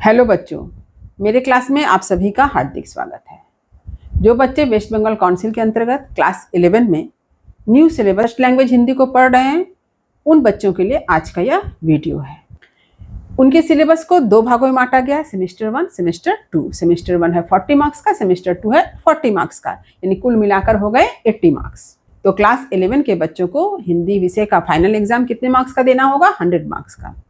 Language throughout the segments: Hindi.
हेलो बच्चों, मेरे क्लास में आप सभी का हार्दिक स्वागत है। जो बच्चे वेस्ट बंगाल काउंसिल के अंतर्गत क्लास 11 में न्यू सिलेबस लैंग्वेज हिंदी को पढ़ रहे हैं, उन बच्चों के लिए आज का यह वीडियो है। उनके सिलेबस को दो भागों में बांटा गया है, सेमेस्टर 1, सेमेस्टर 2। सेमेस्टर 1 है 40 मार्क्स का, सेमेस्टर 2 है 40 मार्क्स का, यानी कुल मिलाकर हो गए 80 मार्क्स। तो क्लास 11 के बच्चों को हिंदी विषय का फाइनल एग्जाम कितने मार्क्स का देना होगा? 100 मार्क्स का।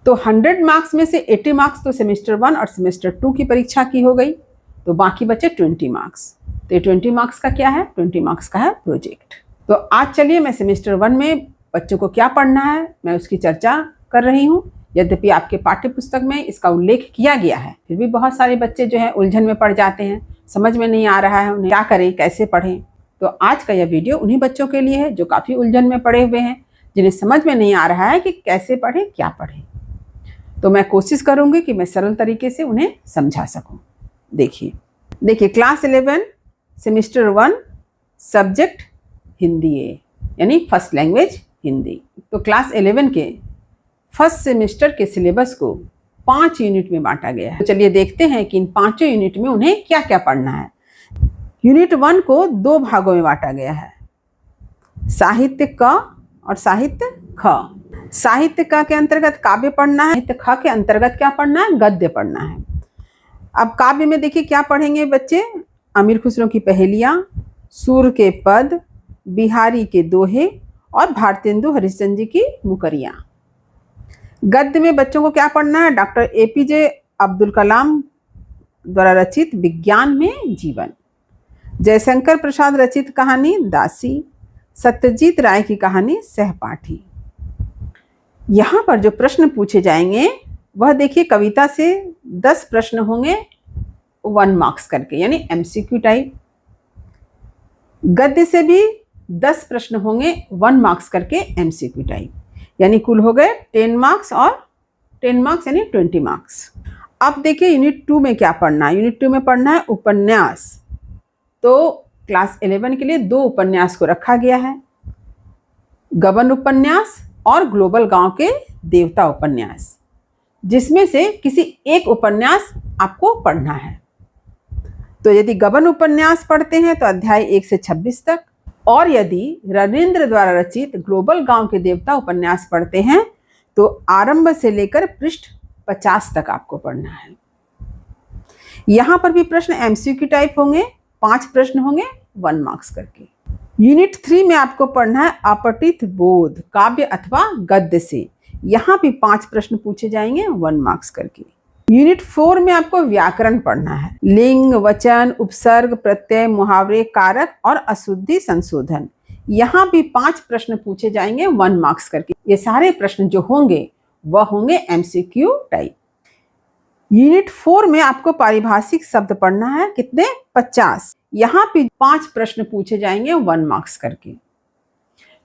तो 100 मार्क्स में से 80 मार्क्स तो सेमेस्टर 1 और सेमेस्टर 2 की परीक्षा की हो गई, तो बाकी बचे 20 मार्क्स। तो 20 मार्क्स का क्या है? 20 मार्क्स का है प्रोजेक्ट। तो आज चलिए मैं सेमेस्टर 1 में बच्चों को क्या पढ़ना है, मैं उसकी चर्चा कर रही हूँ। यद्यपि आपके पाठ्य पुस्तक में इसका उल्लेख किया गया है, फिर भी बहुत सारे बच्चे जो है उलझन में पड़ जाते हैं, समझ में नहीं आ रहा है उन्हें क्या करें, कैसे पढ़ें। तो आज का यह वीडियो उन्हीं बच्चों के लिए है जो काफ़ी उलझन में पड़े हुए हैं, जिन्हें समझ में नहीं आ रहा है कि कैसे पढ़ें, क्या पढ़ें। तो मैं कोशिश करूंगी कि मैं सरल तरीके से उन्हें समझा सकूं। देखिए क्लास 11 सेमेस्टर 1 सब्जेक्ट हिंदी है, यानी फर्स्ट लैंग्वेज हिंदी। तो क्लास 11 के फर्स्ट सेमेस्टर के सिलेबस को 5 यूनिट में बांटा गया है। तो चलिए देखते हैं कि इन 5 यूनिट में उन्हें क्या क्या पढ़ना है। यूनिट 1 को 2 भागों में बांटा गया है, साहित्य क और साहित्य ख। साहित्य क के अंतर्गत काव्य पढ़ना है, साहित्य ख के अंतर्गत क्या पढ़ना है? गद्य पढ़ना है। अब काव्य में देखिए क्या पढ़ेंगे बच्चे? अमीर खुसरो की पहेलियाँ, सूर के पद, बिहारी के दोहे और भारतेंदु हरिश्चंद्र जी की मुकरियाँ। गद्य में बच्चों को क्या पढ़ना है? डॉक्टर APJ अब्दुल कलाम द्वारा रचित विज्ञान में जीवन, जयशंकर प्रसाद रचित कहानी दासी, सत्यजीत राय की कहानी सहपाठी। यहाँ पर जो प्रश्न पूछे जाएंगे वह देखिए कविता से 10 प्रश्न होंगे 1 मार्क्स करके, यानी MCQ टाइप। गद्य से भी 10 प्रश्न होंगे 1 मार्क्स करके MCQ टाइप, यानी कुल हो गए 10 मार्क्स और 10 मार्क्स यानी 20 मार्क्स। अब देखिए यूनिट 2 में क्या पढ़ना है। यूनिट 2 में पढ़ना है उपन्यास। तो क्लास 11 के लिए 2 उपन्यास को रखा गया है, गबन उपन्यास और ग्लोबल गांव के देवता उपन्यास, जिसमें से किसी एक उपन्यास आपको पढ़ना है। तो यदि गबन उपन्यास पढ़ते हैं तो अध्याय 1 से 26 तक, और यदि रविंद्र द्वारा रचित ग्लोबल गांव के देवता उपन्यास पढ़ते हैं तो आरंभ से लेकर पृष्ठ 50 तक आपको पढ़ना है। यहां पर भी प्रश्न MCQ टाइप होंगे, 5 प्रश्न होंगे 1 मार्क्स करके। यूनिट 3 में आपको पढ़ना है अपठित बोध, काव्य अथवा गद्य से। यहाँ भी 5 प्रश्न पूछे जाएंगे 1 मार्क्स करके। यूनिट 4 में आपको व्याकरण पढ़ना है, लिंग, वचन, उपसर्ग, प्रत्यय, मुहावरे, कारक और अशुद्धि संशोधन। यहाँ भी 5 प्रश्न पूछे जाएंगे 1 मार्क्स करके। ये सारे प्रश्न जो होंगे वह होंगे MCQ टाइप। यूनिट 4 में आपको पारिभाषिक शब्द पढ़ना है, कितने? 50। यहाँ पे 5 प्रश्न पूछे जाएंगे 1 मार्क्स करके।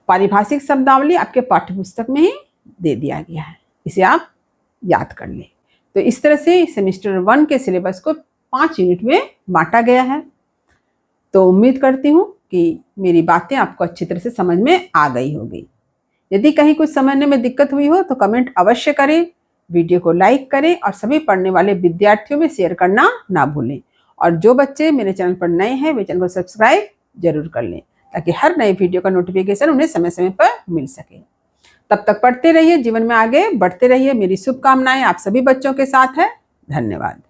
पारिभाषिक शब्दावली आपके पाठ्यपुस्तक में ही दे दिया गया है, इसे आप याद कर लें। तो इस तरह से सेमेस्टर 1 के सिलेबस को 5 यूनिट में बांटा गया है। तो उम्मीद करती हूँ कि मेरी बातें आपको अच्छी तरह से समझ में आ गई होगी। यदि कहीं कुछ समझने में दिक्कत हुई हो तो कमेंट अवश्य करें, वीडियो को लाइक करें और सभी पढ़ने वाले विद्यार्थियों में शेयर करना ना भूलें। और जो बच्चे मेरे चैनल पर नए हैं वे चैनल को सब्सक्राइब जरूर कर लें, ताकि हर नए वीडियो का नोटिफिकेशन उन्हें समय समय पर मिल सके। तब तक पढ़ते रहिए, जीवन में आगे बढ़ते रहिए। मेरी शुभकामनाएं आप सभी बच्चों के साथ है। धन्यवाद।